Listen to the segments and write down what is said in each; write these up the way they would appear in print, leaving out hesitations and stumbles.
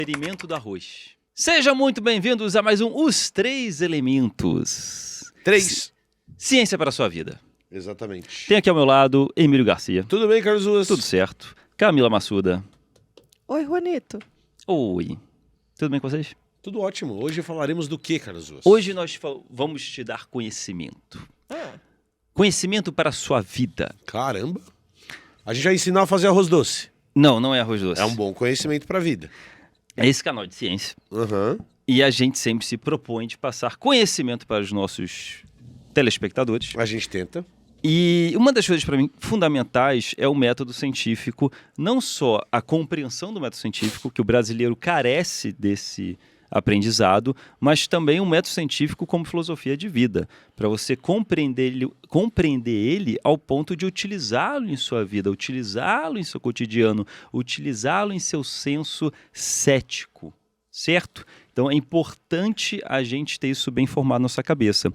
Experimento do arroz. Sejam muito bem-vindos a mais um Os Três Elementos. Ciência para a sua vida. Exatamente. Tem aqui ao meu lado Emílio Garcia. Tudo bem, Carlos Ruas? Tudo certo. Camila Massuda. Oi, Juanito. Oi. Tudo bem com vocês? Tudo ótimo. Hoje falaremos do que, Carlos Ruas? Hoje nós vamos te dar conhecimento. Conhecimento para a sua vida. Caramba. A gente vai ensinar a fazer arroz doce. Não é arroz doce. É um bom conhecimento para a vida. É esse canal de ciência. Uhum. E a gente sempre se propõe de passar conhecimento para os nossos telespectadores. A gente tenta. E uma das coisas para mim fundamentais é o método científico, não só a compreensão do método científico, que o brasileiro carece desse aprendizado, mas também um método científico como filosofia de vida, para você compreender ele ao ponto de utilizá-lo em sua vida, utilizá-lo em seu cotidiano, utilizá-lo em seu senso cético, certo? Então é importante a gente ter isso bem formado na nossa cabeça.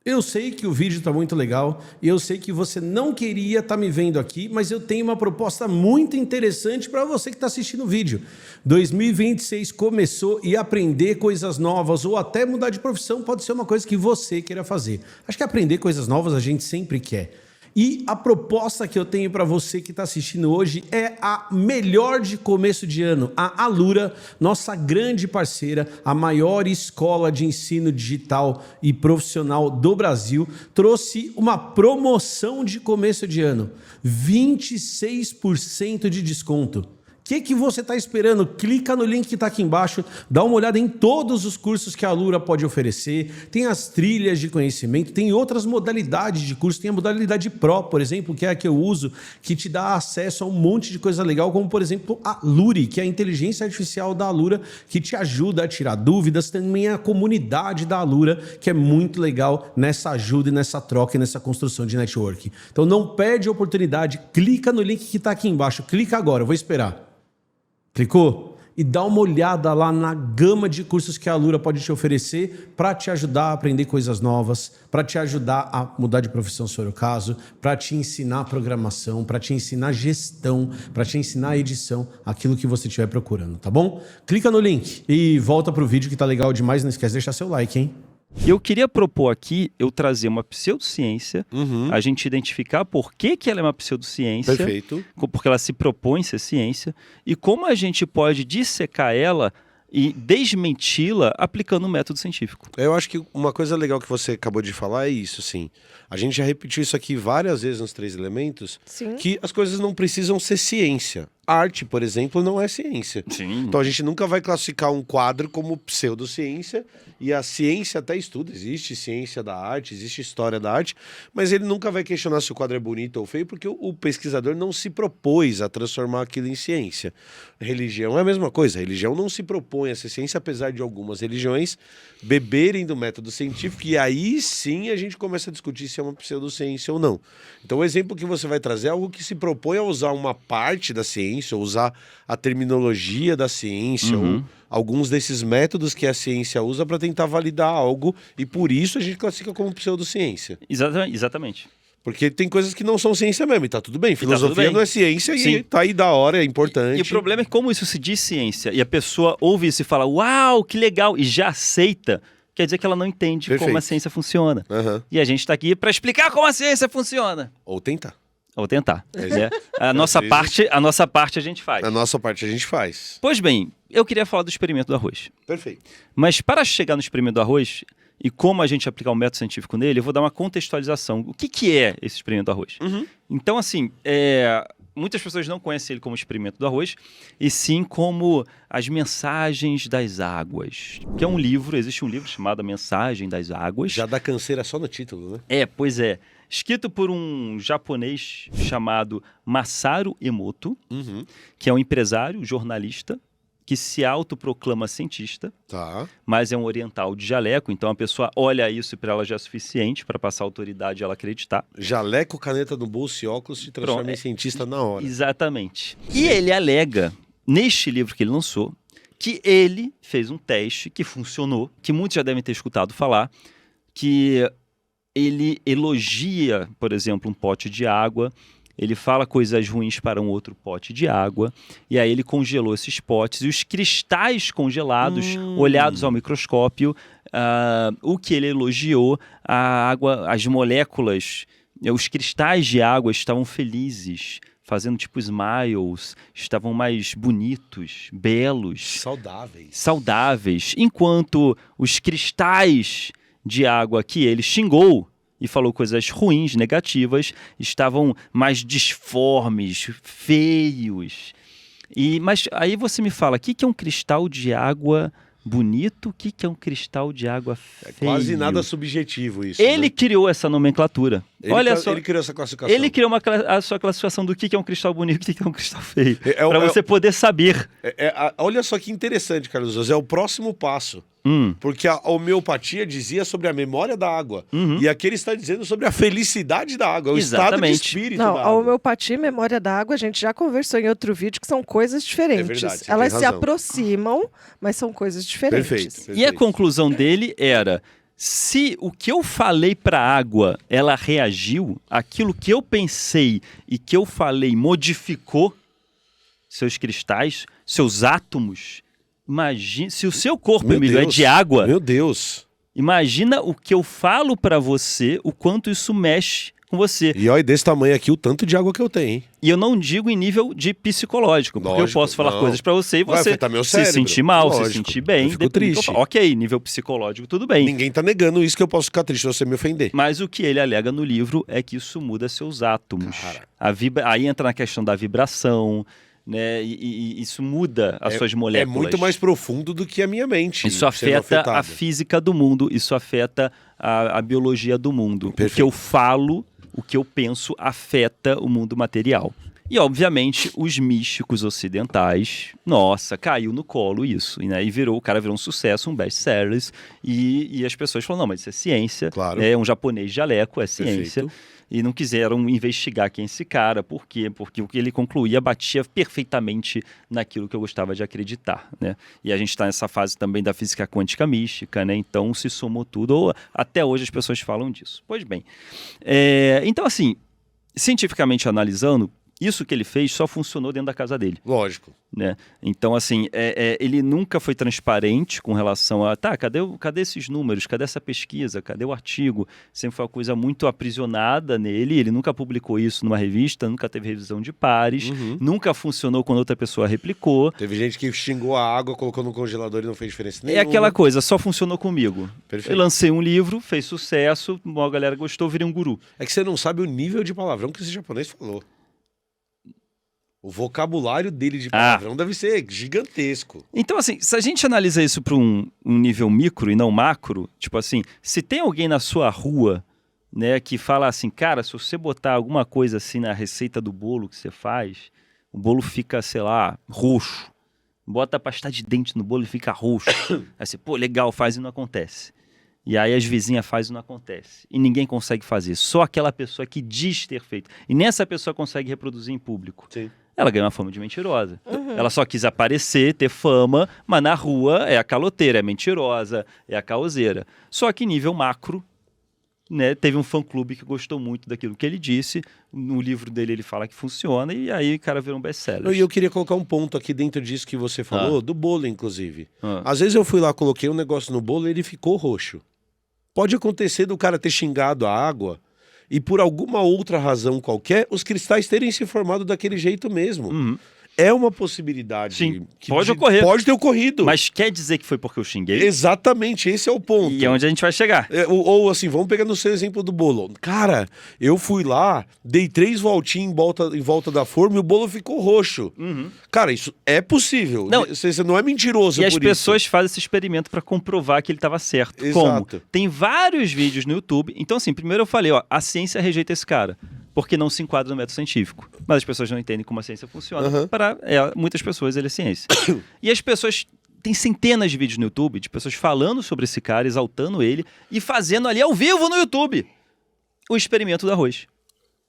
Eu sei que o vídeo está muito legal e eu sei que você não queria estar me vendo aqui, mas eu tenho uma proposta muito interessante para você que está assistindo o vídeo. 2026 começou e aprender coisas novas ou até mudar de profissão pode ser uma coisa que você queira fazer. Acho que aprender coisas novas a gente sempre quer. E a proposta que eu tenho para você que está assistindo hoje é a melhor de começo de ano. A Alura, nossa grande parceira, a maior escola de ensino digital e profissional do Brasil, trouxe uma promoção de começo de ano. 26% de desconto. O que você está esperando? Clica no link que está aqui embaixo, dá uma olhada em todos os cursos que a Alura pode oferecer, tem as trilhas de conhecimento, tem outras modalidades de curso, tem a modalidade Pro, por exemplo, que é a que eu uso, que te dá acesso a um monte de coisa legal, como por exemplo a Luri, que é a inteligência artificial da Alura, que te ajuda a tirar dúvidas, também a comunidade da Alura, que é muito legal nessa ajuda e nessa troca e nessa construção de network. Então não perde a oportunidade, clica no link que está aqui embaixo, clica agora, eu vou esperar. Clicou? E dá uma olhada lá na gama de cursos que a Alura pode te oferecer para te ajudar a aprender coisas novas, para te ajudar a mudar de profissão se for o caso, para te ensinar programação, para te ensinar gestão, para te ensinar edição, aquilo que você estiver procurando, tá bom? Clica no link e volta pro vídeo que tá legal demais, não esquece de deixar seu like, hein? E eu queria propor aqui, eu trazer uma pseudociência, a gente identificar por que ela é uma pseudociência, Perfeito. Porque ela se propõe ser ciência, e como a gente pode dissecar ela e desmenti-la aplicando um método científico. Eu acho que uma coisa legal que você acabou de falar é isso, assim. A gente já repetiu isso aqui várias vezes nos Três Elementos, Sim. que as coisas não precisam ser ciência. Arte, por exemplo, não é ciência. Sim. Então a gente nunca vai classificar um quadro como pseudociência, e a ciência até estuda, existe ciência da arte, existe história da arte, mas ele nunca vai questionar se o quadro é bonito ou feio, porque o pesquisador não se propôs a transformar aquilo em ciência. Religião é a mesma coisa, a religião não se propõe a ser ciência, apesar de algumas religiões beberem do método científico, e aí sim a gente começa a discutir se é uma pseudociência ou não. Então o exemplo que você vai trazer é algo que se propõe a usar uma parte da ciência, ou usar a terminologia da ciência, ou alguns desses métodos que a ciência usa para tentar validar algo, e por isso a gente classifica como pseudociência. Exatamente. Porque tem coisas que não são ciência mesmo, e tá tudo bem. Filosofia bem. não é ciência, Sim. e tá aí da hora, é importante. E o problema é como isso se diz ciência, e a pessoa ouve isso e fala, uau, que legal, e já aceita, quer dizer que ela não entende Perfeito. como a ciência funciona. Uhum. E a gente está aqui para explicar como a ciência funciona. Ou tentar. Ou tentar. É. A nossa parte a gente faz. A nossa parte a gente faz. Pois bem, eu queria falar do experimento do arroz. Perfeito. Mas para chegar no experimento do arroz e como a gente aplicar um método científico nele, eu vou dar uma contextualização. O que é esse experimento do arroz? Então, assim, muitas pessoas não conhecem ele como experimento do arroz, e sim como as mensagens das águas. Que é um livro, existe um livro chamado A Mensagem das Águas. Já dá canseira só no título, né? Pois é. Escrito por um japonês chamado Masaru Emoto, que é um empresário, jornalista, que se autoproclama cientista, Tá. mas é um oriental de jaleco, então a pessoa olha isso e para ela já é suficiente para passar a autoridade e ela acreditar. Jaleco, caneta no bolso e óculos se transforma Pronto, em cientista na hora. Exatamente. E ele alega, neste livro que ele lançou, que ele fez um teste que funcionou, que muitos já devem ter escutado falar, que ele elogia, por exemplo, um pote de água, ele fala coisas ruins para um outro pote de água, e aí ele congelou esses potes, e os cristais congelados, olhados ao microscópio, o que ele elogiou, a água, as moléculas, os cristais de água estavam felizes, fazendo tipo smiles, estavam mais bonitos, belos, saudáveis, enquanto os cristais de água que ele xingou e falou coisas ruins, negativas, estavam mais disformes, feios. Mas aí você me fala, o que é um cristal de água bonito? O que é um cristal de água feio? É quase nada subjetivo isso. Ele né? criou essa nomenclatura. Olha só, ele criou essa classificação. ele criou a sua classificação do que é um cristal bonito e o que é um cristal feio. Para você poder saber. Olha só que interessante, Carlos José, é o próximo passo. Porque a homeopatia dizia sobre a memória da água. E aqui ele está dizendo sobre a felicidade da água, o estado de espírito Não, da a água. homeopatia e memória da água, a gente já conversou em outro vídeo, que são coisas diferentes. É verdade, você Elas tem se razão. aproximam, mas são coisas diferentes. Perfeito. E a conclusão dele era: se o que eu falei para a água, ela reagiu, aquilo que eu pensei e que eu falei modificou seus cristais, seus átomos. Imagina, se o seu corpo, Meu Emílio, é Deus. de água, Meu Deus. imagina o que eu falo para você, o quanto isso mexe com você. E olha, desse tamanho aqui, o tanto de água que eu tenho, hein? E eu não digo em nível de psicológico, porque Lógico, eu posso falar não. coisas para você e Vai você afetar meu se cérebro. sentir mal, Lógico. se sentir bem. Eu fico depende do que eu triste. falo. Ok, nível psicológico, tudo bem. Ninguém tá negando isso, que eu posso ficar triste se você me ofender. Mas o que ele alega no livro é que isso muda seus átomos. Cara. Aí entra na questão da vibração, né? E isso muda as suas É moléculas. muito mais profundo do que a minha mente. Isso sendo afeta afetada. a física do mundo, isso afeta a biologia do mundo. O que Perfeito. eu falo, o que eu penso, afeta o mundo material. E, obviamente, os místicos ocidentais, nossa, caiu no colo isso. Né? E o cara virou um sucesso, um best-seller. E as pessoas falaram, não, mas isso é ciência. Claro. É um japonês de jaleco, é ciência. Perfeito. E não quiseram investigar quem é esse cara. Por quê? Porque o que ele concluía batia perfeitamente naquilo que eu gostava de acreditar. Né? E a gente está nessa fase também da física quântica mística, né? Então se somou tudo. Até hoje as pessoas falam disso. Pois bem. Então, assim, cientificamente analisando, isso que ele fez só funcionou dentro da casa dele. Lógico. Né? Então, assim, ele nunca foi transparente com relação a cadê esses números, cadê essa pesquisa, cadê o artigo? Sempre foi uma coisa muito aprisionada nele, ele nunca publicou isso numa revista, nunca teve revisão de pares, nunca funcionou quando outra pessoa replicou. Teve gente que xingou a água, colocou no congelador e não fez diferença nenhuma. É aquela coisa, só funcionou comigo. Perfeito. Eu lancei um livro, fez sucesso, a galera gostou, virei um guru. É que você não sabe o nível de palavrão que esse japonês falou. O vocabulário dele de palavrão deve ser gigantesco. Então, assim, se a gente analisa isso para um nível micro e não macro, tipo assim, se tem alguém na sua rua, né, que fala assim, cara, se você botar alguma coisa assim na receita do bolo que você faz, o bolo fica, sei lá, roxo. Bota pasta de dente no bolo e fica roxo. Aí você, pô, legal, faz e não acontece. E aí as vizinhas fazem e não acontece. E ninguém consegue fazer. Só aquela pessoa que diz ter feito. E nem essa pessoa consegue reproduzir em público. Sim. Ela ganha uma fama de mentirosa. Ela só quis aparecer, ter fama, mas na rua é a caloteira, é mentirosa, é a caoseira. Só que nível macro, né, teve um fã-clube que gostou muito daquilo que ele disse. No livro dele ele fala que funciona e aí o cara virou um best-seller. E eu queria colocar um ponto aqui dentro disso que você falou, do bolo, inclusive. Ah. Às vezes eu fui lá, coloquei um negócio no bolo e ele ficou roxo. Pode acontecer do cara ter xingado a água e por alguma outra razão qualquer, os cristais terem se formado daquele jeito mesmo. É uma possibilidade. Sim, pode ocorrer. Pode ter ocorrido. Mas quer dizer que foi porque eu xinguei? Exatamente, esse é o ponto. E é onde a gente vai chegar. Ou assim, vamos pegar no seu exemplo do bolo. Cara, eu fui lá, dei 3 voltinhas em volta da forma e o bolo ficou roxo. Cara, isso é possível. Não, Você não é mentiroso E as por pessoas isso. fazem esse experimento para comprovar que ele estava certo. Exato. Como? Tem vários vídeos no YouTube. Então, assim, primeiro eu falei, ó, a ciência rejeita esse cara, porque não se enquadra no método científico. Mas as pessoas não entendem como a ciência funciona. Para muitas pessoas ele é ciência. E as pessoas... Tem centenas de vídeos no YouTube de pessoas falando sobre esse cara, exaltando ele e fazendo ali ao vivo no YouTube o experimento do arroz.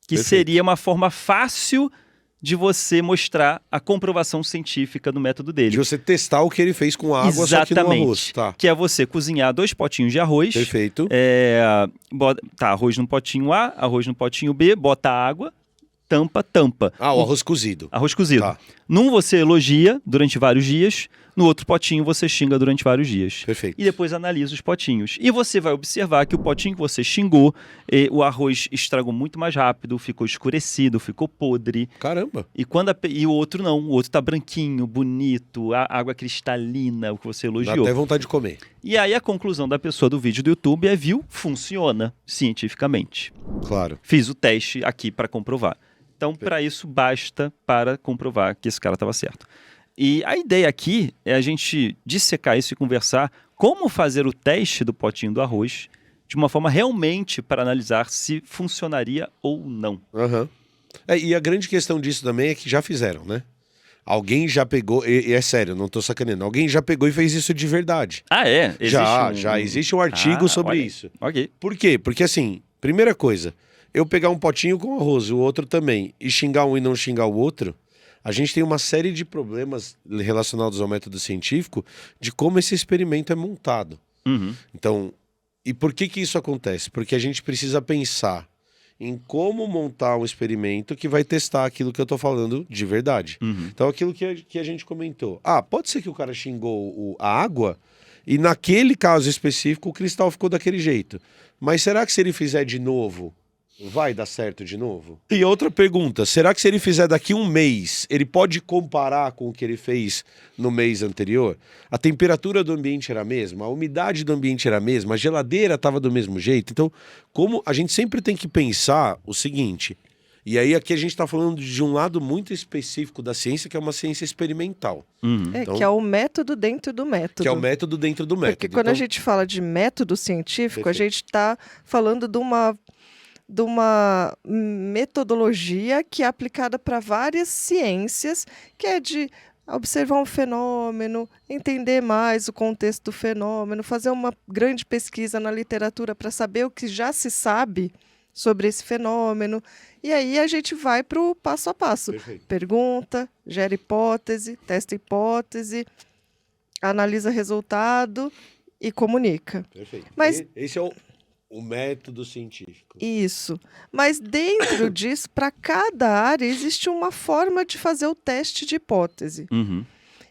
Que Perfeito. seria uma forma fácil de você mostrar a comprovação científica do método dele. De você testar o que ele fez com água, só que no arroz. Tá. Que é você cozinhar 2 potinhos de arroz. Perfeito. Arroz no potinho A, arroz no potinho B, bota água, tampa. Ah, o arroz cozido. Arroz cozido. Tá. Num você elogia durante vários dias, no outro potinho você xinga durante vários dias. Perfeito. E depois analisa os potinhos. E você vai observar que o potinho que você xingou, o arroz estragou muito mais rápido, ficou escurecido, ficou podre. Caramba. E o outro não. O outro tá branquinho, bonito, a água cristalina, o que você Dá elogiou. até vontade de comer. E aí a conclusão da pessoa do vídeo do YouTube é: viu? Funciona cientificamente. Claro. Fiz o teste aqui para comprovar. Então, para isso, basta para comprovar que esse cara estava certo. E a ideia aqui é a gente dissecar isso e conversar como fazer o teste do potinho do arroz de uma forma realmente para analisar se funcionaria ou não. Aham. E a grande questão disso também é que já fizeram, né? Alguém já pegou, e é sério, não tô sacaneando, alguém já pegou e fez isso de verdade. Ah, é? Já existe um artigo sobre olha, isso. Ok. Por quê? Porque assim, primeira coisa, eu pegar um potinho com arroz, o outro também, e xingar um e não xingar o outro, a gente tem uma série de problemas relacionados ao método científico de como esse experimento é montado. Uhum. Então, e por que isso acontece? Porque a gente precisa pensar em como montar um experimento que vai testar aquilo que eu tô falando de verdade. Uhum. Então, aquilo que a gente comentou. Pode ser que o cara xingou a água e naquele caso específico o cristal ficou daquele jeito. Mas será que se ele fizer de novo, vai dar certo de novo? E outra pergunta, será que se ele fizer daqui um mês, ele pode comparar com o que ele fez no mês anterior? A temperatura do ambiente era a mesma, a umidade do ambiente era a mesma, a geladeira estava do mesmo jeito. Então, como a gente sempre tem que pensar o seguinte, e aí aqui a gente está falando de um lado muito específico da ciência, que é uma ciência experimental. Uhum. Então, que é o método dentro do método. que é o método dentro do método. Porque quando Então, a gente fala de método científico, Perfeito. a gente está falando de uma metodologia que é aplicada para várias ciências, que é de observar um fenômeno, entender mais o contexto do fenômeno, fazer uma grande pesquisa na literatura para saber o que já se sabe sobre esse fenômeno. E aí a gente vai para o passo a passo. Perfeito. Pergunta, gera hipótese, testa hipótese, analisa resultado e comunica. Perfeito. Mas- Esse é o método científico. Isso. Mas dentro disso, para cada área, existe uma forma de fazer o teste de hipótese. Uhum.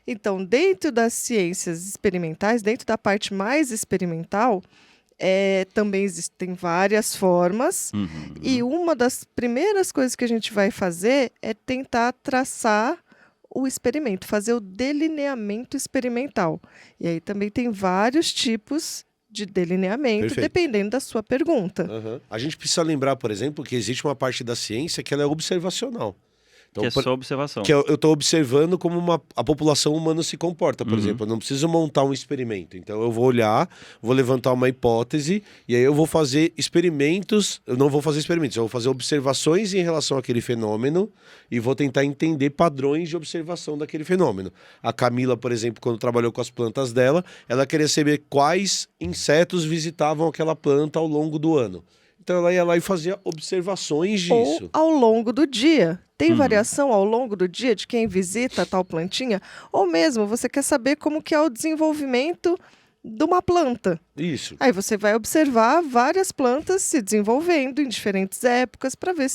Então, dentro das ciências experimentais, dentro da parte mais experimental, também existem várias formas. Uhum. E uma das primeiras coisas que a gente vai fazer é tentar traçar o experimento, fazer o delineamento experimental. E aí também tem vários tipos de delineamento, Perfeito. dependendo da sua pergunta. Aham. A gente precisa lembrar, por exemplo, que existe uma parte da ciência que ela é observacional. Então, Que é só observação. que eu estou observando como a população humana se comporta, por exemplo. Eu não preciso montar um experimento. Então, eu vou olhar, vou levantar uma hipótese, e aí eu vou fazer experimentos. Eu não vou fazer experimentos, eu vou fazer observações em relação àquele fenômeno e vou tentar entender padrões de observação daquele fenômeno. A Camila, por exemplo, quando trabalhou com as plantas dela, ela queria saber quais insetos visitavam aquela planta ao longo do ano. Então, ela ia lá e fazia observações disso. Ou ao longo do dia. Tem variação ao longo do dia de quem visita tal plantinha? Ou mesmo você quer saber como que é o desenvolvimento de uma planta. Isso. Aí você vai observar várias plantas se desenvolvendo em diferentes épocas para ver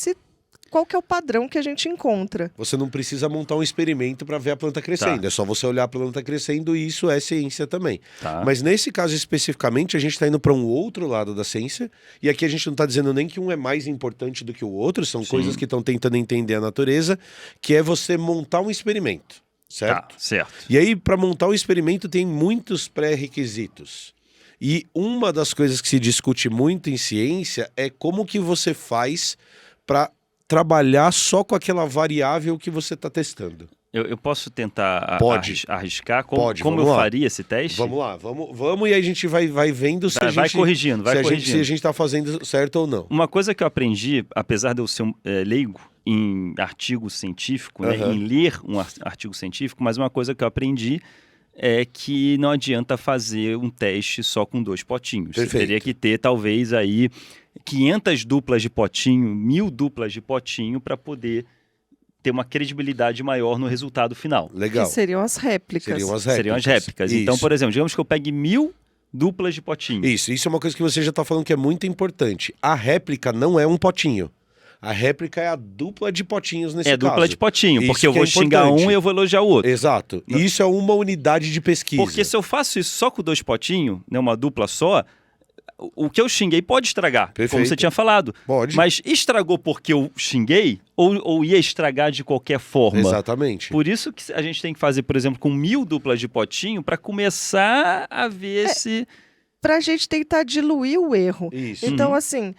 qual que é o padrão que a gente encontra. Você não precisa montar um experimento para ver a planta crescendo. Tá. É só você olhar a planta crescendo e isso é ciência também. Tá. Mas nesse caso especificamente, a gente está indo para um outro lado da ciência. E aqui a gente não está dizendo nem que um é mais importante do que o outro. São coisas que estão tentando entender a natureza, que é você montar um experimento. Certo? Tá, certo. E aí, para montar um experimento, tem muitos pré-requisitos. E uma das coisas que se discute muito em ciência é como que você faz para trabalhar só com aquela variável que você está testando. Eu posso tentar Pode. arriscar como, Pode, como eu vamos lá. faria esse teste? Vamos lá, vamos e aí a gente vai vendo se Vai a gente... corrigindo, vai se corrigindo. a gente está fazendo certo ou não. Uma coisa que eu aprendi, apesar de eu ser leigo em artigo científico, né, Aham. em ler um artigo científico, mas uma coisa que eu aprendi é que não adianta fazer um teste só com 2 potinhos. Você Perfeito. teria que ter, talvez, aí 500 duplas de potinho, 1000 duplas de potinho para poder ter uma credibilidade maior no resultado final. Legal. Que seriam as réplicas. Seriam as réplicas. Então, Isso. por exemplo, digamos que eu pegue 1000 duplas de potinho. Isso é uma coisa que você já está falando que é muito importante. A réplica não é um potinho. A réplica é a dupla de potinhos nesse É caso. dupla de potinho, Isso porque eu que é vou xingar importante. um e eu vou elogiar o outro. Exato. Isso é uma unidade de pesquisa. Porque se eu faço isso só com 2 potinhos, né, uma dupla só, o que eu xinguei pode estragar, como Perfeito. você tinha falado. Pode. Mas estragou porque eu xinguei ou ia estragar de qualquer forma? Exatamente. Por isso que a gente tem que fazer, por exemplo, com 1000 duplas de potinho para começar a ver se... Pra gente tentar diluir o erro. Isso. Então, Uhum. assim,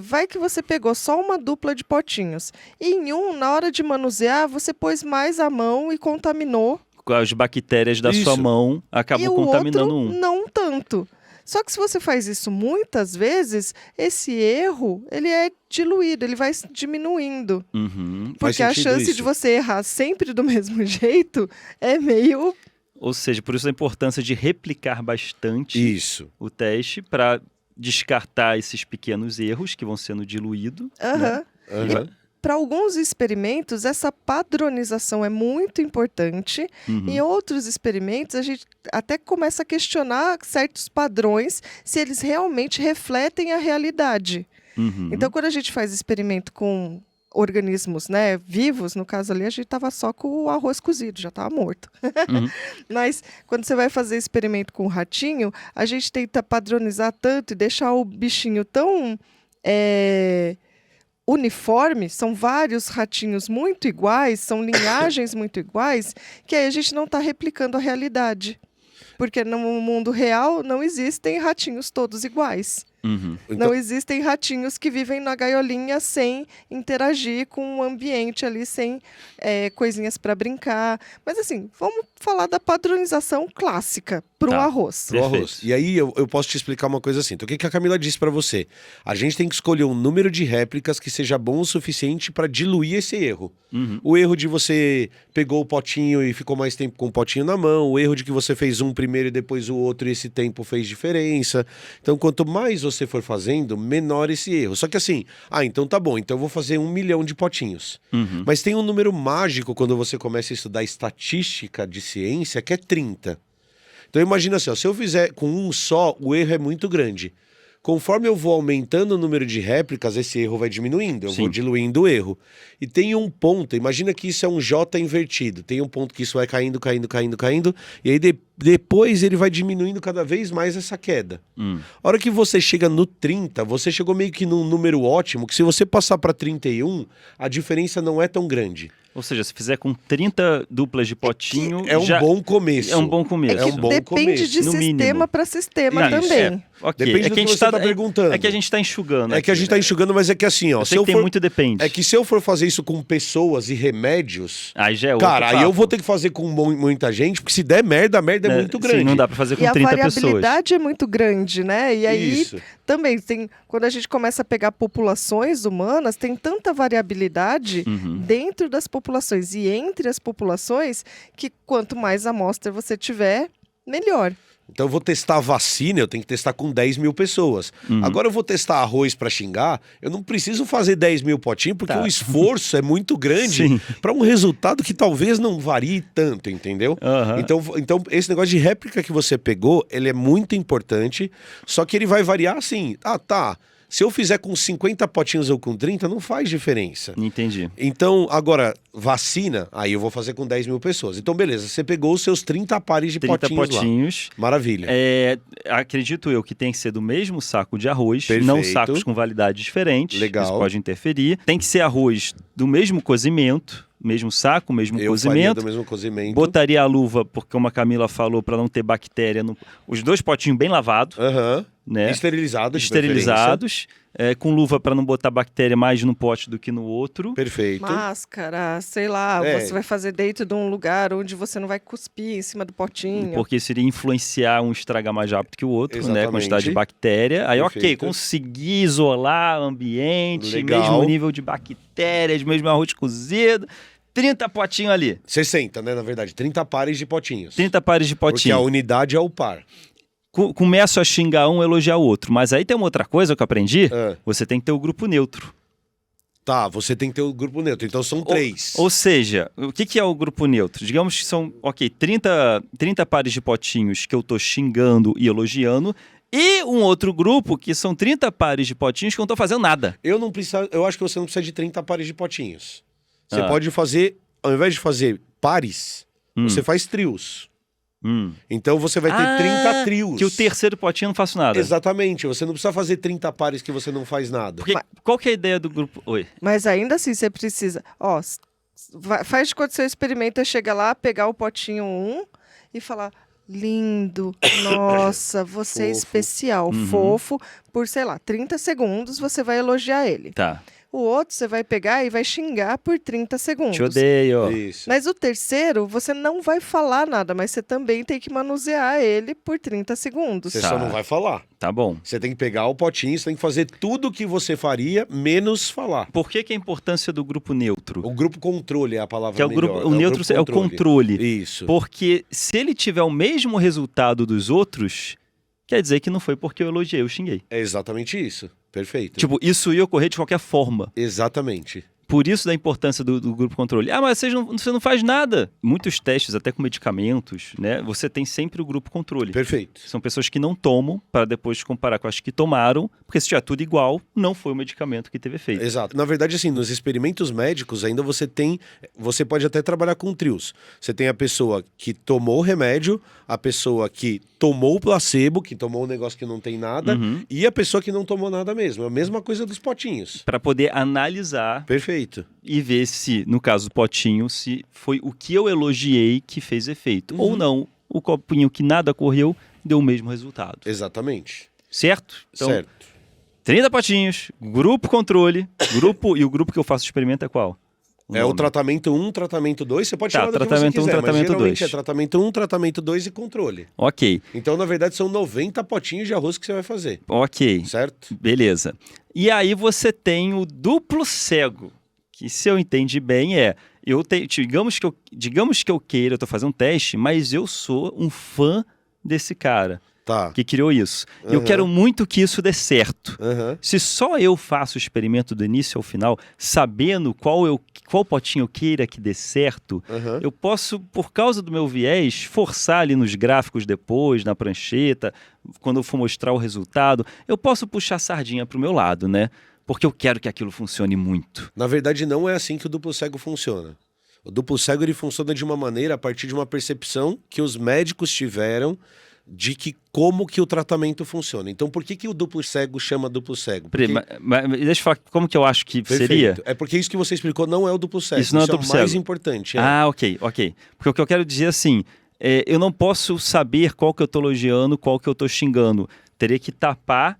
vai que você pegou só uma dupla de potinhos. E em na hora de manusear, você pôs mais a mão e contaminou. as bactérias da Isso. sua mão acabou e o contaminando outro, um. não tanto. Só que se você faz isso muitas vezes, esse erro, ele é diluído, ele vai diminuindo. Uhum. Faz Porque a sentido chance isso. de você errar sempre do mesmo jeito é meio... Ou seja, por isso a importância de replicar bastante Isso. o teste para descartar esses pequenos erros que vão sendo diluídos. Aham. Aham. Para alguns experimentos, essa padronização é muito importante. Uhum. Em outros experimentos, a gente até começa a questionar certos padrões, se eles realmente refletem a realidade. Uhum. Então, quando a gente faz experimento com organismos, né, vivos, no caso ali, a gente estava só com o arroz cozido, já estava morto. Uhum. Mas quando você vai fazer experimento com o ratinho, a gente tenta padronizar tanto e deixar o bichinho tão uniforme, são vários ratinhos muito iguais, são linhagens muito iguais, que aí a gente não está replicando a realidade. Porque no mundo real não existem ratinhos todos iguais. Uhum. Então, Não existem ratinhos que vivem na gaiolinha sem interagir com o ambiente ali, sem coisinhas para brincar. Mas assim, vamos falar da padronização clássica para o Tá. arroz. pro arroz. Perfeito. E aí eu posso te explicar uma coisa assim. Então, o que a Camila disse pra você? A gente tem que escolher um número de réplicas que seja bom o suficiente pra diluir esse erro. Uhum. O erro de você pegou o potinho e ficou mais tempo com o potinho na mão, o erro de que você fez um primeiro e depois o outro e esse tempo fez diferença. Então, quanto mais você for fazendo, menor esse erro. Só que assim, então tá bom, então eu vou fazer 1 milhão de potinhos. Uhum. Mas tem um número mágico quando você começa a estudar estatística de ciência, que é 30. Então imagina assim, se eu fizer com um só, o erro é muito grande. Conforme eu vou aumentando o número de réplicas, esse erro vai diminuindo, eu Sim. vou diluindo o erro. E tem um ponto, imagina que isso é um J invertido, tem um ponto que isso vai caindo, e aí depois ele vai diminuindo cada vez mais essa queda. A hora que você chega no 30, você chegou meio que num número ótimo, que se você passar para 31, a diferença não é tão grande. Ou seja, se fizer com 30 duplas de potinho, É um já bom começo. é um bom começo. É um bom Depende começo, de no sistema mínimo. para sistema Não, também. Ok. Depende do que você tá perguntando. É que a gente está enxugando. É que a gente tá enxugando, mas é que assim, ó. Eu sei que tem muito depende. É que se eu for fazer isso com pessoas e remédios, Aí já é outro cara, aí papo. eu vou ter que fazer com muita gente, porque se der merda, a merda é muito grande. Sim, não dá para fazer com E a 30 pessoas. variabilidade é muito grande, né? E aí Isso. também quando a gente começa a pegar populações humanas, tem tanta variabilidade Uhum. dentro das populações e entre as populações que quanto mais amostra você tiver, melhor. Então eu vou testar vacina, eu tenho que testar com 10 mil pessoas. Uhum. Agora eu vou testar arroz pra xingar, eu não preciso fazer 10 mil potinhos, porque Tá. o esforço é muito grande Sim. para um resultado que talvez não varie tanto, entendeu? Aham. Então esse negócio de réplica que você pegou, ele é muito importante, só que ele vai variar assim. Tá. Se eu fizer com 50 potinhos ou com 30, não faz diferença. Entendi. Então, agora, vacina, aí eu vou fazer com 10 mil pessoas. Então, beleza, você pegou os seus 30 pares de 30 potinhos lá. potinhos. Maravilha. Acredito eu que tem que ser do mesmo saco de arroz, Perfeito. não sacos com validades diferentes. Legal. Isso pode interferir. Tem que ser arroz do mesmo cozimento, mesmo saco, mesmo Eu faria cozimento. do mesmo cozimento. Botaria a luva, porque como a Camila falou, para não ter bactéria. Os 2 potinhos bem lavados, Aham. né? Esterilizados. de Esterilizados, com luva para não botar bactéria mais no pote do que no outro. preferência. Perfeito. Máscara, sei lá, É. você vai fazer dentro de um lugar onde você não vai cuspir em cima do potinho. Porque isso iria influenciar um estragar mais rápido que o outro, né? Exatamente. Quantidade de bactéria. Aí, ok, Perfeito. consegui isolar o ambiente, Legal. mesmo nível de bactérias, mesmo arroz cozido. 30 potinhos ali. 60, né? Na verdade, 30 pares de potinhos. 30 pares de Porque a potinho. unidade é o par. Começo a xingar um, elogiar o outro. Mas aí tem uma outra coisa que eu aprendi. Ah. Você tem que ter o grupo neutro. Tá, você tem que ter o grupo neutro. Então são 3. Ou seja, o que é o grupo neutro? Digamos que são, 30 pares de potinhos que eu tô xingando e elogiando. E um outro grupo que são 30 pares de potinhos que não estão fazendo nada. Eu acho que você não precisa de 30 pares de potinhos. Você Ah. pode fazer, ao invés de fazer pares, você faz trios. Então você vai ter 30 trios. Que o terceiro potinho eu não faço nada. Exatamente, você não precisa fazer 30 pares que você não faz nada. Porque, qual que é a ideia do grupo? Oi. Mas ainda assim, você precisa. Ó, faz de conta que seu experimento é chegar lá, pegar o potinho 1 e falar: lindo, nossa, você é Fofo. especial, fofo. Por, sei lá, 30 segundos você vai elogiar ele. Tá. O outro você vai pegar e vai xingar por 30 segundos. Te odeio. Isso. Mas o terceiro, você não vai falar nada, mas você também tem que manusear ele por 30 segundos. Você Tá. só não vai falar. Tá bom. Você tem que pegar o potinho, você tem que fazer tudo o que você faria, menos falar. Por que, que a importância do grupo neutro? O grupo controle é a palavra Que é o melhor. grupo, o neutro é o controle. Isso. Porque se ele tiver o mesmo resultado dos outros, quer dizer que não foi porque eu elogiei, eu xinguei. É exatamente isso. Perfeito. Tipo, isso ia ocorrer de qualquer forma. Exatamente. Por isso da importância do grupo controle. Ah, mas você não faz nada. Muitos testes, até com medicamentos, né? Você tem sempre o grupo controle. Perfeito. São pessoas que não tomam, para depois comparar com as que tomaram, porque se tiver tudo igual, não foi o medicamento que teve efeito. Exato. Na verdade, assim, nos experimentos médicos ainda você pode até trabalhar com trios. Você tem a pessoa que tomou o remédio, a pessoa que tomou o placebo, que tomou um negócio que não tem nada, e a pessoa que não tomou nada mesmo. É a mesma coisa dos potinhos. Para poder analisar Perfeito. e ver se, no caso do potinho, se foi o que eu elogiei que fez efeito. Ou não, o copinho que nada ocorreu deu o mesmo resultado. Exatamente. Certo? Então, Certo. 30 potinhos, grupo controle, e o grupo que eu faço experimento é qual? É o nome. tratamento 1, tratamento 2, você pode Tá, chamar do que você tratamento quiser, 1, mas tratamento geralmente 2. é tratamento 1, tratamento 2 e controle. Ok, Então, na verdade, são 90 potinhos de arroz que você vai fazer, ok. certo? Beleza. E aí você tem o duplo cego, que se eu entendi bem digamos que eu queira, eu tô fazendo um teste, mas eu sou um fã desse cara Tá. que criou isso. E eu quero muito que isso dê certo. Aham. Se só eu faço o experimento do início ao final, sabendo qual potinho eu queira que dê certo, Aham. eu posso, por causa do meu viés, forçar ali nos gráficos depois, na prancheta, quando eu for mostrar o resultado, eu posso puxar a sardinha pro meu lado, né? Porque eu quero que aquilo funcione muito. Na verdade, não é assim que o duplo cego funciona. O duplo cego ele funciona de uma maneira a partir de uma percepção que os médicos tiveram de que como que o tratamento funciona. Então, por que o duplo cego chama duplo cego? Porque... Mas deixa eu falar como que eu acho que Perfeito. seria. É porque isso que você explicou não é o duplo cego. Isso não é o duplo o mais cego. importante. É. Ah, ok. Porque o que eu quero dizer assim, eu não posso saber qual que eu tô elogiando, qual que eu tô xingando. Teria que tapar.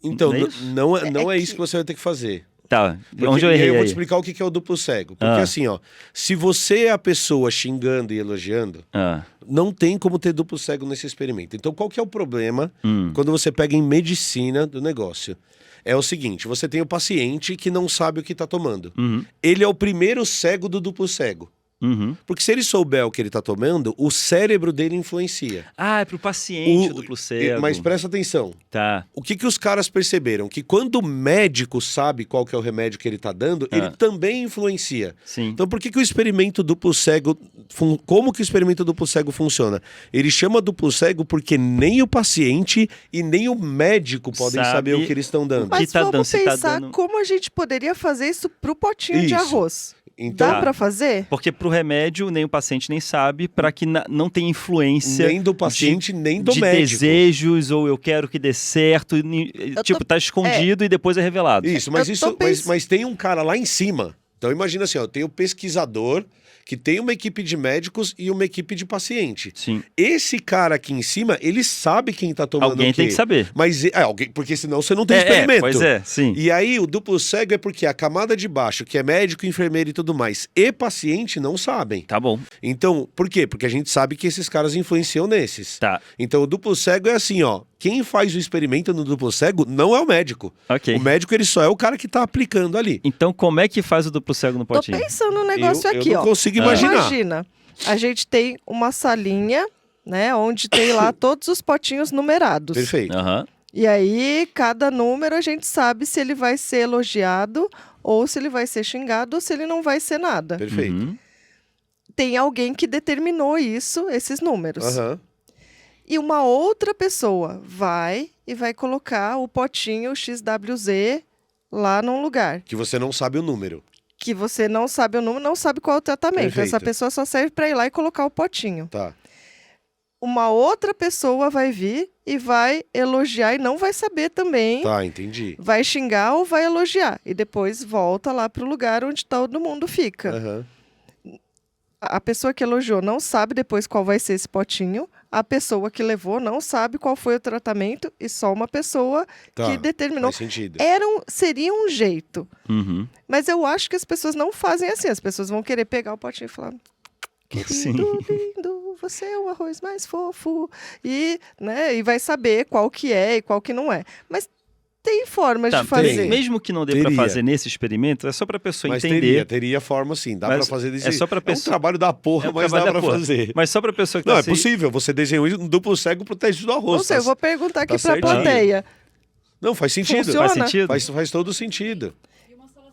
Então, não é isso? não é É isso que você vai ter que fazer. Tá, Porque, onde eu e aí errei eu vou aí? te explicar o que é o duplo cego. Porque assim, ó, se você é a pessoa xingando e elogiando, Ah, não tem como ter duplo cego nesse experimento. Então, qual que é o problema Hum. quando você pega em medicina do negócio? É o seguinte, você tem o paciente que não sabe o que está tomando. Ele é o primeiro cego do duplo cego. Porque se ele souber o que ele está tomando, o cérebro dele influencia. é pro paciente o duplo cego. Mas presta atenção. Tá. O que os caras perceberam? Que quando o médico sabe qual que é o remédio que ele está dando, ele também influencia. Sim. Então por que o experimento duplo cego... Como que o experimento duplo cego funciona? Ele chama duplo cego porque nem o paciente e nem o médico podem Sabe saber o que eles estão dando. que Mas tá dando, vamos se tá pensar dando- como a gente poderia fazer isso pro potinho de Isso. arroz. Então, Dá pra fazer? Porque pro remédio, nem o paciente nem sabe, para que não tenha influência nem do paciente, nem do de médico. desejos, ou eu quero que dê certo. Tipo, tá escondido e depois é revelado. Isso, mas, Eu tô mas tem um cara lá em cima. Então imagina assim, ó, tem o pesquisador que tem uma equipe de médicos e uma equipe de paciente. Sim. Esse cara aqui em cima, ele sabe quem tá tomando Alguém o quê. tem que saber. Mas alguém, porque senão você não tem experimento. Pois é, sim. E aí o duplo cego é porque a camada de baixo, que é médico, enfermeiro e tudo mais, e paciente não sabem. Tá bom. Então, por quê? Porque a gente sabe que esses caras influenciam nesses. Tá. Então o duplo cego é assim, ó. Quem faz o experimento no duplo cego não é o médico. Ok. O médico, ele só é o cara que tá aplicando ali. Então, como é que faz o duplo cego no Tô potinho? pensando no negócio eu aqui, não ó. consigo imaginar. Imagina, a gente tem uma salinha, né, onde tem lá todos os potinhos numerados. Perfeito. Aham. E aí, cada número a gente sabe se ele vai ser elogiado, ou se ele vai ser xingado, ou se ele não vai ser nada. Perfeito. Uhum. Tem alguém que determinou isso, esses números. Aham. E uma outra pessoa vai e vai colocar o potinho XWZ lá num lugar. Que você não sabe o número. Que você não sabe o número, não sabe qual é o tratamento. Perfeito. Essa pessoa só serve para ir lá e colocar o potinho. Tá. Uma outra pessoa vai vir e vai elogiar e não vai saber também. Tá, entendi. Vai xingar ou vai elogiar. E depois volta lá pro lugar onde todo mundo fica. Aham. A pessoa que elogiou não sabe depois qual vai ser esse potinho. A pessoa que levou não sabe qual foi o tratamento. E só uma pessoa Tá, que determinou. faz sentido. Seria um jeito. Uhum. Mas eu acho que as pessoas não fazem assim. As pessoas vão querer pegar o potinho e falar... Sim. Lindo, lindo, você é o arroz mais fofo. E vai saber qual que é e qual que não é. Mas tem formas Tá, de fazer. mesmo que não dê para Teria. fazer nesse experimento, é só para a pessoa Mas entender. teria forma sim, dá pra Mas fazer desse é só pra É um pessoa- trabalho da porra, É um mas trabalho dá da pra porra. fazer. Mas só para a pessoa que Não, tá é possível, você desenhou um duplo cego pro teste do arroz. Não sei, eu vou perguntar aqui tá para a certinho. plateia. Não, faz sentido. Funciona? Faz sentido? Faz todo sentido. E uma sala,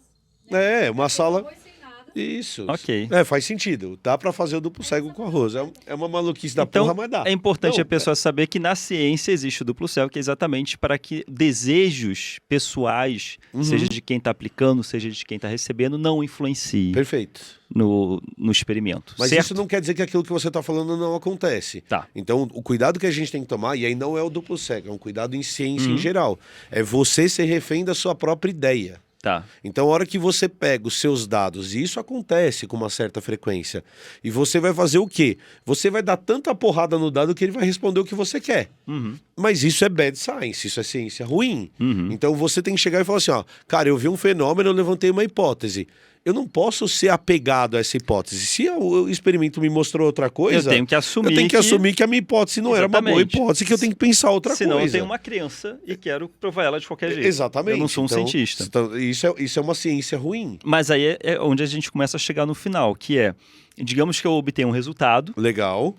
né? Uma sala... Arroz sem nada. Isso. Ok. Faz sentido. Dá pra fazer o duplo cego com arroz. É uma maluquice da Então, porra, mas dá. é importante Não, a pessoa saber que na ciência existe o duplo cego, que é exatamente para que desejos pessoais, seja de quem está aplicando, seja de quem está recebendo, não influencie Perfeito. no experimento. Mas certo? isso não quer dizer que aquilo que você está falando não acontece. Tá. Então, o cuidado que a gente tem que tomar, e aí não é o duplo cego, é um cuidado em ciência Uhum. em geral, é você ser refém da sua própria ideia. Tá. Então, a hora que você pega os seus dados, e isso acontece com uma certa frequência, e você vai fazer o quê? Você vai dar tanta porrada no dado que ele vai responder o que você quer. Uhum. Mas isso é bad science, isso é ciência ruim. Uhum. Então você tem que chegar e falar assim, ó, cara, eu vi um fenômeno, eu levantei uma hipótese. Eu não posso ser apegado a essa hipótese. Se o experimento me mostrou outra coisa, Eu tenho que assumir eu tenho que assumir que a minha hipótese não era uma boa Exatamente. hipótese, que eu tenho que pensar outra Senão coisa. eu tenho uma crença e quero provar ela de qualquer jeito. Exatamente. Eu não sou um Então, cientista. Então, isso é uma ciência ruim. Mas aí é onde a gente começa a chegar no final, que é, digamos que eu obtenho um resultado, Legal.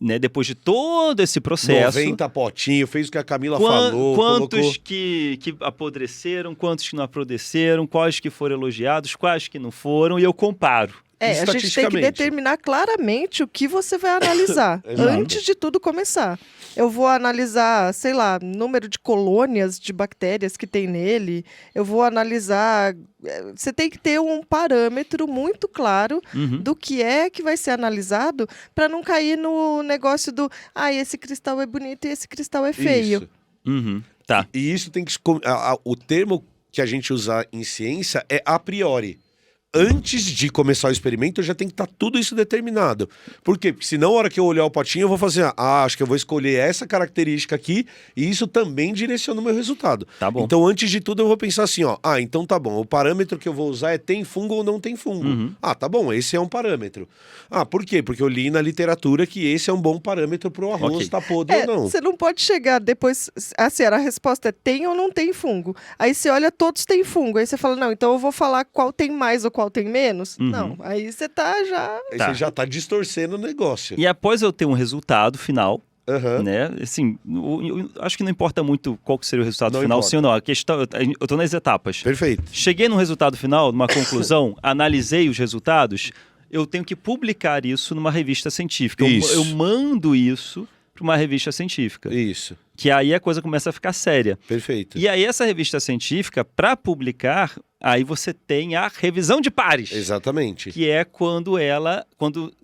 né, depois de todo esse processo. 90 potinhos, fez o que a Camila Quan- falou. Quantos colocou... que apodreceram, quantos que não apodreceram, quais que foram elogiados, quais que não foram, e eu comparo. A gente tem que Estatisticamente. determinar claramente o que você vai analisar Exato. antes de tudo começar. Eu vou analisar, sei lá, número de colônias de bactérias que tem nele. Eu vou analisar. Você tem que ter um parâmetro muito claro Uhum. do que é que vai ser analisado para não cair no negócio do esse cristal é bonito e esse cristal é feio. Isso. Uhum. Tá. E isso tem que... O termo que a gente usa em ciência é a priori. Antes de começar o experimento, já tem que estar tudo isso determinado. Por quê? Porque senão, a hora que eu olhar o potinho, eu vou fazer, acho que eu vou escolher essa característica aqui, e isso também direciona o meu resultado. Tá bom. Então, antes de tudo, eu vou pensar assim, então tá bom, o parâmetro que eu vou usar é tem fungo ou não tem fungo. Uhum. Tá bom, esse é um parâmetro. Por quê? Porque eu li na literatura que esse é um bom parâmetro pro arroz Ok. estar podre ou não. Você não pode chegar depois, assim, a resposta é tem ou não tem fungo. Aí você olha, todos têm fungo. Aí você fala, não, então eu vou falar qual tem mais ou qual tem menos. Uhum. Não, aí você tá já... Aí Tá. você já tá distorcendo o negócio. E após eu ter um resultado final, Aham. né? Assim, eu acho que não importa muito qual que seria o resultado Não final, importa. sim ou não. A questão, eu tô nas etapas. Perfeito. Cheguei no resultado final, numa conclusão, analisei os resultados, eu tenho que publicar isso numa revista científica. Isso. Eu mando isso para uma revista científica. Isso. Que aí a coisa começa a ficar séria. Perfeito. E aí essa revista científica, para publicar, aí você tem a revisão de pares. Exatamente. Que é quando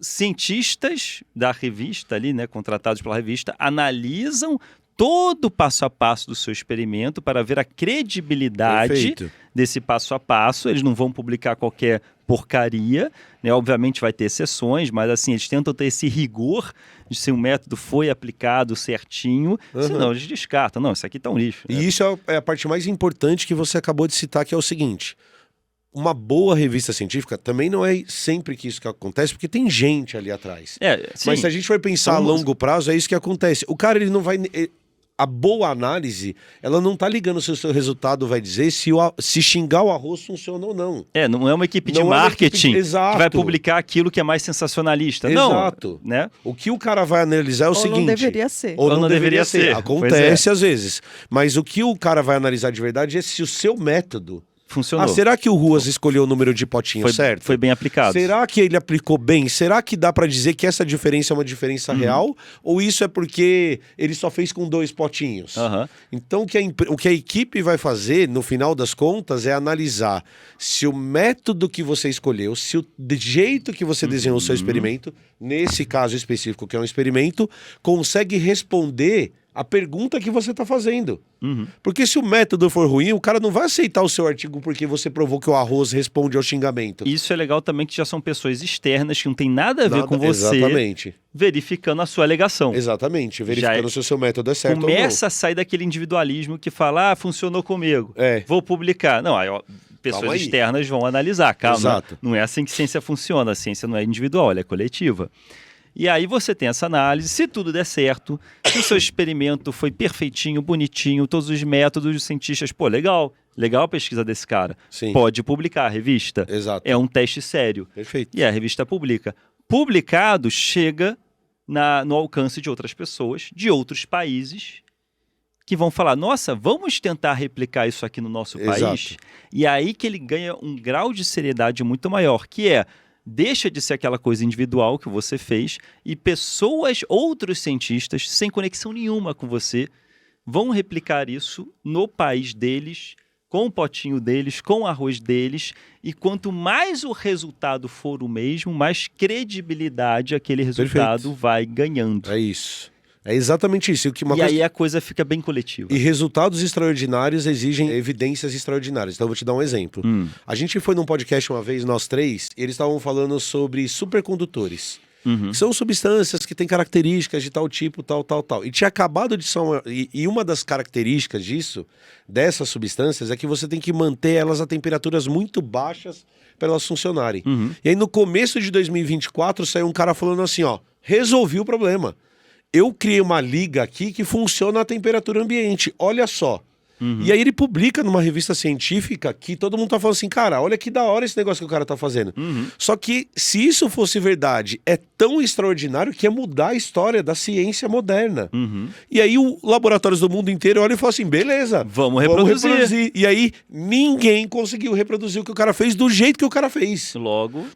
cientistas da revista ali, né, contratados pela revista, analisam todo o passo a passo do seu experimento para ver a credibilidade Perfeito. desse passo a passo. Eles não vão publicar qualquer porcaria, né? Obviamente vai ter exceções, mas assim, eles tentam ter esse rigor de se o método foi aplicado certinho, senão eles descartam. Não, isso aqui tá um lixo. E isso é a parte mais importante que você acabou de citar, que é o seguinte. Uma boa revista científica também não é sempre que isso que acontece, porque tem gente ali atrás. Sim. Mas se a gente for pensar a longo prazo, é isso que acontece. O cara, ele não vai... A boa análise, ela não tá ligando se o seu resultado vai dizer se xingar o arroz funciona ou não. Não é uma equipe de Não é uma marketing equipe- Exato. que vai publicar aquilo que é mais sensacionalista. Exato. Não, né? O que o cara vai analisar é o Ou seguinte... não deveria ser. Ou não deveria ser. Pois Acontece às vezes. Mas o que o cara vai analisar de verdade é se o seu método funcionou. será que o Ruas escolheu o número de potinho certo? Foi bem aplicado. Será que ele aplicou bem? Será que dá pra dizer que essa diferença é uma diferença real? Ou isso é porque ele só fez com 2 potinhos? Aham. Então, o que a equipe vai fazer, no final das contas, é analisar se o método que você escolheu, se o jeito que você desenhou o seu experimento, nesse caso específico que é um experimento, consegue responder a pergunta que você está fazendo. Porque se o método for ruim, o cara não vai aceitar o seu artigo porque você provou que o arroz responde ao xingamento. Isso é legal também, que já são pessoas externas que não tem nada a ver com você, Exatamente. verificando a sua alegação. Exatamente. Verificando se o seu método é certo Começa a sair daquele individualismo que fala, funcionou comigo, vou publicar. Não, aí, ó, pessoas externas vão analisar, calma. Exato. Não é assim que ciência funciona, a ciência não é individual, ela é coletiva. E aí você tem essa análise, se tudo der certo, se o seu experimento foi perfeitinho, bonitinho, todos os métodos, os cientistas, pô, legal a pesquisa desse cara. Sim. Pode publicar a revista. Exato. É um teste sério. Perfeito. E a revista publica. Publicado, chega no alcance de outras pessoas, de outros países, que vão falar, nossa, vamos tentar replicar isso aqui no nosso país. Exato. E aí que ele ganha um grau de seriedade muito maior, que é, deixa de ser aquela coisa individual que você fez e pessoas, outros cientistas, sem conexão nenhuma com você, vão replicar isso no país deles, com o potinho deles, com o arroz deles, e quanto mais o resultado for o mesmo, mais credibilidade aquele resultado vai ganhando. É isso. É exatamente isso. Aí a coisa fica bem coletiva. E resultados extraordinários exigem evidências extraordinárias. Então eu vou te dar um exemplo. A gente foi num podcast uma vez, nós 3, e eles estavam falando sobre supercondutores. Que são substâncias que têm características de tal tipo, tal. E tinha acabado de ser e uma das características dessas substâncias, é que você tem que manter elas a temperaturas muito baixas para elas funcionarem. E aí no começo de 2024 saiu um cara falando assim, ó, resolvi o problema. Eu criei uma liga aqui que funciona a temperatura ambiente, olha só. E aí ele publica numa revista científica que todo mundo tá falando assim, cara, olha que da hora esse negócio que o cara tá fazendo. Só que se isso fosse verdade, é tão extraordinário que é mudar a história da ciência moderna. E aí o laboratórios do mundo inteiro olha e fala assim, beleza, vamos reproduzir. E aí ninguém conseguiu reproduzir o que o cara fez do jeito que o cara fez. Logo,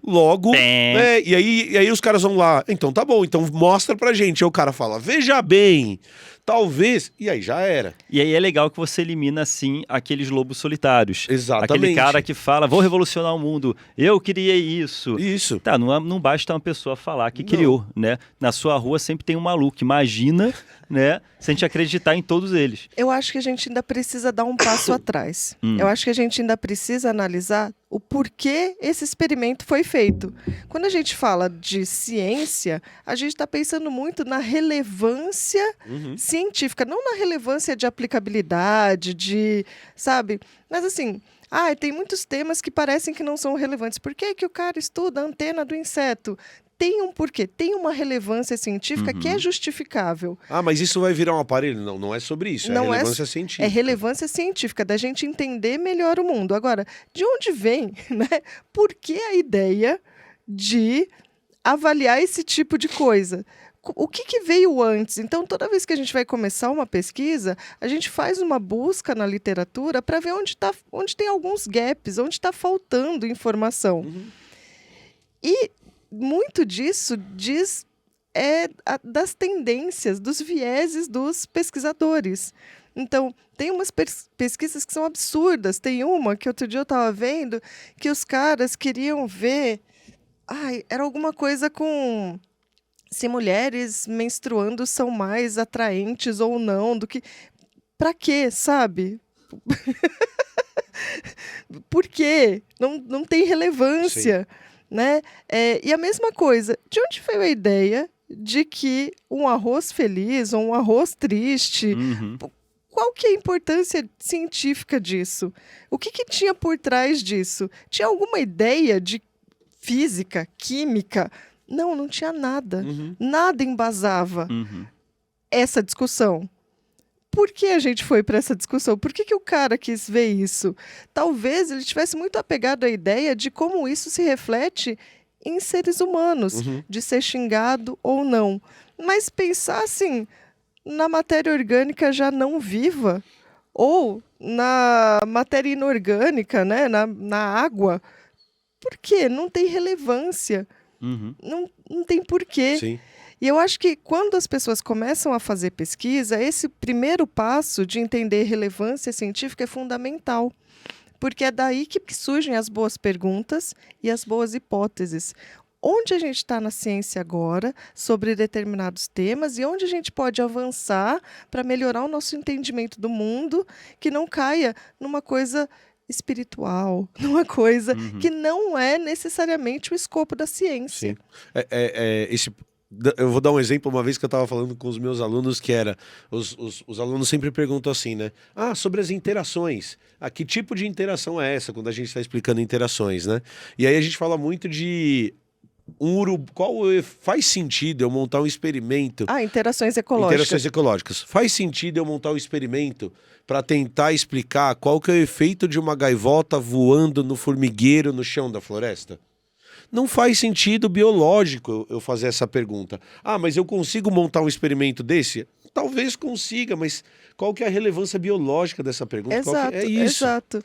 e aí os caras vão lá, então tá bom, então mostra pra gente. Aí o cara fala, veja bem, talvez, e aí já era. E aí é legal que você elimina, assim, aqueles lobos solitários. Exatamente. Aquele cara que fala, vou revolucionar o mundo, eu criei isso. Isso. Tá, não basta uma pessoa falar que criou, né? Na sua rua sempre tem um maluco, imagina, né? Se a gente acreditar em todos eles. Eu acho que a gente ainda precisa dar um passo atrás. Eu acho que a gente ainda precisa analisar o porquê esse experimento foi feito. Quando a gente fala de ciência, a gente está pensando muito na relevância científica, não na relevância de aplicabilidade, sabe? Mas assim, tem muitos temas que parecem que não são relevantes. Por que que o cara estuda a antena do inseto? Tem um porquê, tem uma relevância científica que é justificável. Mas isso vai virar um aparelho? Não é sobre isso, é relevância científica. É relevância científica, da gente entender melhor o mundo. Agora, de onde vem, né? Por que a ideia de avaliar esse tipo de coisa? O que veio antes? Então, toda vez que a gente vai começar uma pesquisa, a gente faz uma busca na literatura para ver onde tem alguns gaps, onde está faltando informação. E muito disso das tendências, dos vieses dos pesquisadores. Então, tem umas pesquisas que são absurdas. Tem uma que outro dia eu estava vendo que os caras queriam ver... era alguma coisa com se mulheres menstruando são mais atraentes ou não do que... Pra quê, sabe? Por quê? Não tem relevância. Sim. Né? E a mesma coisa, de onde veio a ideia de que um arroz feliz ou um arroz triste, qual que é a importância científica disso? O que tinha por trás disso? Tinha alguma ideia de física, química? Não tinha nada. Nada embasava essa discussão. Por que a gente foi para essa discussão? Por que o cara quis ver isso? Talvez ele estivesse muito apegado à ideia de como isso se reflete em seres humanos, de ser xingado ou não. Mas pensar assim, na matéria orgânica já não viva, Ou na matéria inorgânica, né? Na água. Por quê? Não tem relevância. Uhum. Não tem porquê. Sim. E eu acho que quando as pessoas começam a fazer pesquisa, esse primeiro passo de entender relevância científica é fundamental. Porque é daí que surgem as boas perguntas e as boas hipóteses. Onde a gente está na ciência agora sobre determinados temas e onde a gente pode avançar para melhorar o nosso entendimento do mundo, que não caia numa coisa espiritual, numa coisa que não é necessariamente o escopo da ciência. Sim. Eu vou dar um exemplo, uma vez que eu estava falando com os meus alunos, que era, os alunos sempre perguntam assim, né? Sobre as interações. Que tipo de interação é essa, quando a gente está explicando interações, né? E aí a gente fala muito de faz sentido eu montar um experimento... Interações ecológicas. Interações ecológicas. Faz sentido eu montar um experimento para tentar explicar qual que é o efeito de uma gaivota voando no formigueiro no chão da floresta? Não faz sentido biológico eu fazer essa pergunta. Mas eu consigo montar um experimento desse? Talvez consiga, mas qual que é a relevância biológica dessa pergunta? Exato, é isso. Exato.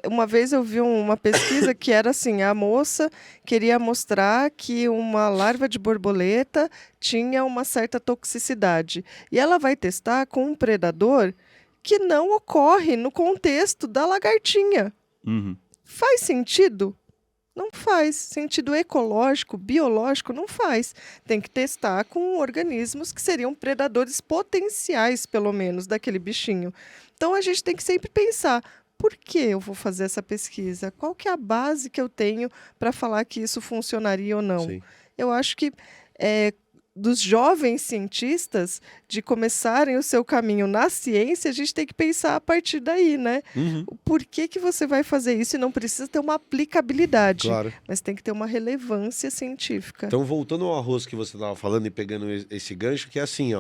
Uma vez eu vi uma pesquisa que era assim, a moça queria mostrar que uma larva de borboleta tinha uma certa toxicidade. E ela vai testar com um predador que não ocorre no contexto da lagartinha. Uhum. Faz sentido? Não faz. Sentido ecológico, biológico, não faz. Tem que testar com organismos que seriam predadores potenciais, pelo menos, daquele bichinho. Então, a gente tem que sempre pensar, por que eu vou fazer essa pesquisa? Qual que é a base que eu tenho para falar que isso funcionaria ou não? Sim. Eu acho que dos jovens cientistas, de começarem o seu caminho na ciência, a gente tem que pensar a partir daí, né? Por que você vai fazer isso? E não precisa ter uma aplicabilidade, Claro. mas tem que ter uma relevância científica. Então, voltando ao arroz que você estava falando e pegando esse gancho, que é assim,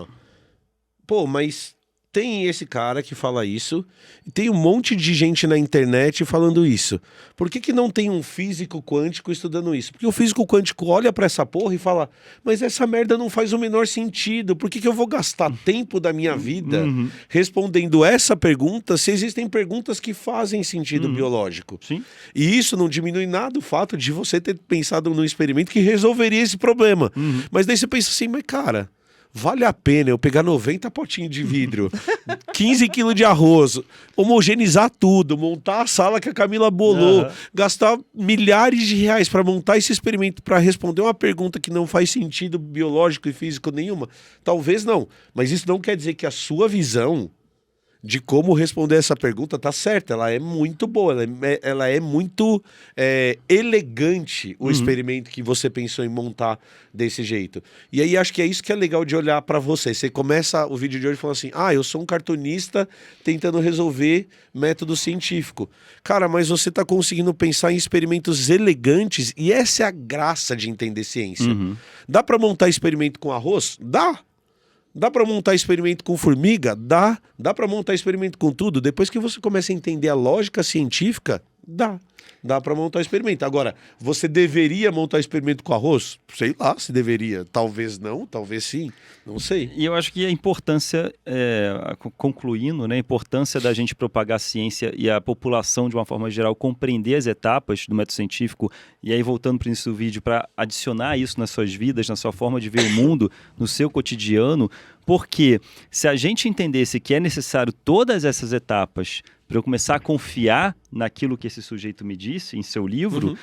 mas tem esse cara que fala isso, e tem um monte de gente na internet falando isso. Por que não tem um físico quântico estudando isso? Porque o físico quântico olha pra essa porra e fala, mas essa merda não faz o menor sentido, por que eu vou gastar tempo da minha vida respondendo essa pergunta se existem perguntas que fazem sentido biológico? Sim. E isso não diminui nada o fato de você ter pensado num experimento que resolveria esse problema. Mas daí você pensa assim, mas cara... Vale a pena eu pegar 90 potinhos de vidro, 15 quilos de arroz, homogeneizar tudo, montar a sala que a Camila bolou, gastar milhares de reais para montar esse experimento para responder uma pergunta que não faz sentido biológico e físico nenhuma? Talvez não, mas isso não quer dizer que a sua visão de como responder essa pergunta tá certa. Ela é muito boa, ela é muito elegante o experimento que você pensou em montar desse jeito. E aí acho que é isso que é legal de olhar para você. Você começa o vídeo de hoje falando assim, eu sou um cartunista tentando resolver método científico. Cara, mas você tá conseguindo pensar em experimentos elegantes e essa é a graça de entender ciência. Dá para montar experimento com arroz? Dá! Dá para montar experimento com formiga? Dá. Dá para montar experimento com tudo? Depois que você começa a entender a lógica científica, dá. Dá para montar experimento. Agora, você deveria montar experimento com arroz? Sei lá se deveria. Talvez não, talvez sim. Não sei. E eu acho que a importância, concluindo, né, a importância da gente propagar a ciência e a população, de uma forma geral, compreender as etapas do método científico, e aí voltando para o início do vídeo, para adicionar isso nas suas vidas, na sua forma de ver o mundo, no seu cotidiano, porque se a gente entendesse que é necessário todas essas etapas para eu começar a confiar naquilo que esse sujeito me disse em seu livro,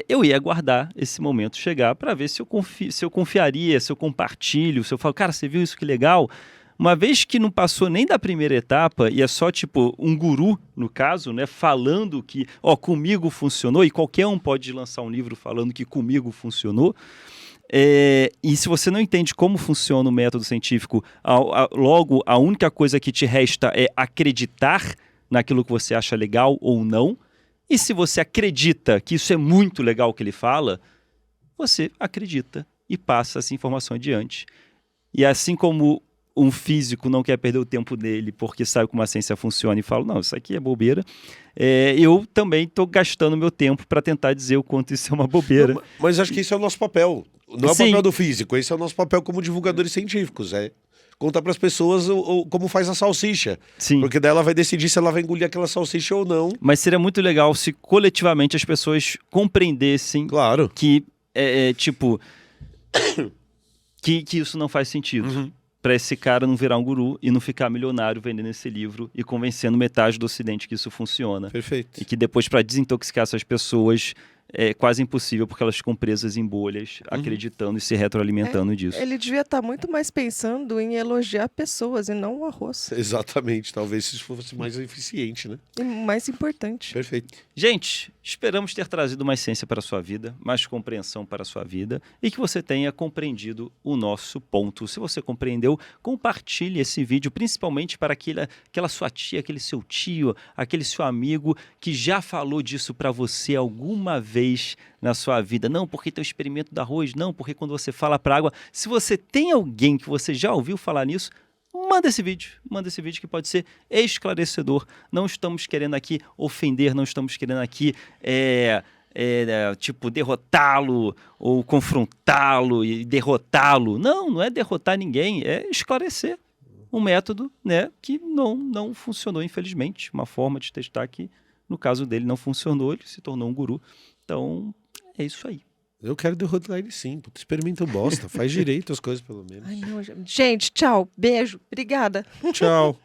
eu ia aguardar esse momento chegar para ver se eu confiaria, se eu compartilho, se eu falo, cara, você viu isso que legal? Uma vez que não passou nem da primeira etapa e é só tipo um guru, no caso, né, falando que comigo funcionou, e qualquer um pode lançar um livro falando que comigo funcionou. E se você não entende como funciona o método científico, logo a única coisa que te resta é acreditar naquilo que você acha legal ou não. E se você acredita que isso é muito legal que ele fala, você acredita e passa essa informação adiante. E assim como um físico não quer perder o tempo dele porque sabe como a ciência funciona e fala, não, isso aqui é bobeira, eu também estou gastando meu tempo para tentar dizer o quanto isso é uma bobeira. Não, mas acho que esse é o nosso papel. Não é o Sim. papel do físico, esse é o nosso papel como divulgadores científicos. contar pras pessoas como faz a salsicha. Sim. Porque daí ela vai decidir se ela vai engolir aquela salsicha ou não. Mas seria muito legal se coletivamente as pessoas compreendessem Claro. que, tipo, que isso não faz sentido. Pra esse cara não virar um guru e não ficar milionário vendendo esse livro e convencendo metade do Ocidente que isso funciona. Perfeito. E que depois, para desintoxicar essas pessoas, é quase impossível porque elas ficam presas em bolhas, acreditando e se retroalimentando disso. Ele devia estar muito mais pensando em elogiar pessoas e não o arroz. Exatamente. Talvez isso fosse mais eficiente, né? E mais importante. Perfeito. Gente, esperamos ter trazido mais ciência para a sua vida, mais compreensão para a sua vida e que você tenha compreendido o nosso ponto. Se você compreendeu, compartilhe esse vídeo, principalmente para aquela sua tia, aquele seu tio, aquele seu amigo que já falou disso para você alguma vez na sua vida. Não, porque tem o experimento do arroz, não, porque quando você fala para água. Se você tem alguém que você já ouviu falar nisso, manda esse vídeo que pode ser esclarecedor. Não estamos querendo aqui ofender, não estamos querendo aqui tipo, derrotá-lo ou confrontá-lo e derrotá-lo. Não é derrotar ninguém, é esclarecer um método, né, que não funcionou, infelizmente. Uma forma de testar que, no caso dele, não funcionou, ele se tornou um guru. Então, é isso aí. Eu quero derrotar ele sim. Puta, experimenta bosta. Faz direito as coisas, pelo menos. Ai, não, gente, tchau. Beijo. Obrigada. Tchau.